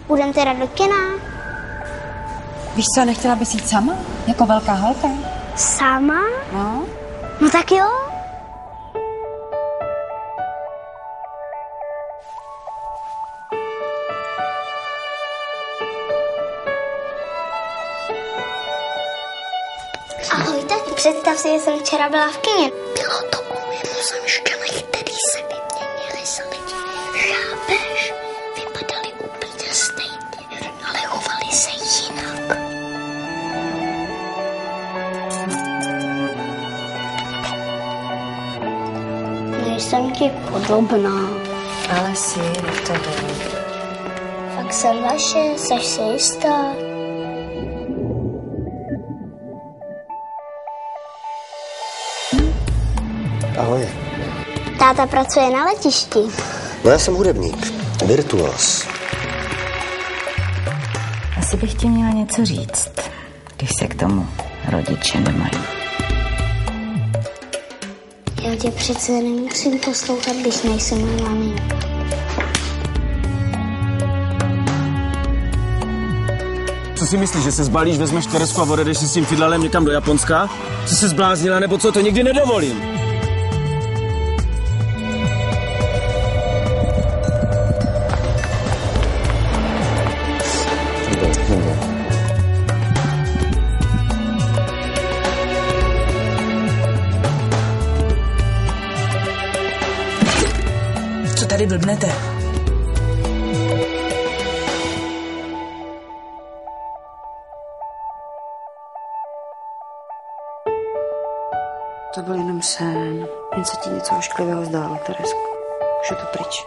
Půjdem teda do kina? Víš co, nechtěla bys jít sama? Jako velká holka? Sama? No. No tak jo. Ahoj, tati, představ si, že jsem včera byla v kině. Bylo to o mimozemštělech, který se vyměnili za lidi. Chápeš? Vypadali úplně stejně, ale chovali se jinak. Nejsem ti podobná. Ale jsi to bylo. Fakt jsem vaše, seš si jistá? Ahoj. Táta pracuje na letišti. No já jsem hudebník, virtuos. Asi bych ti měla něco říct, když se k tomu rodiče nemají. Já tě přece nemusím poslouchat, když nejsem mami. Co si myslíš, že se zbalíš, vezmeš Teresku a odjedeš si s tím fidlalem někam do Japonska? Co se zbláznila, nebo co? To nikdy nedovolím. Co tady blbnete? To byl jenom sen. Jen se ti něco ošklivého zdálo, Teresko. Už je to pryč.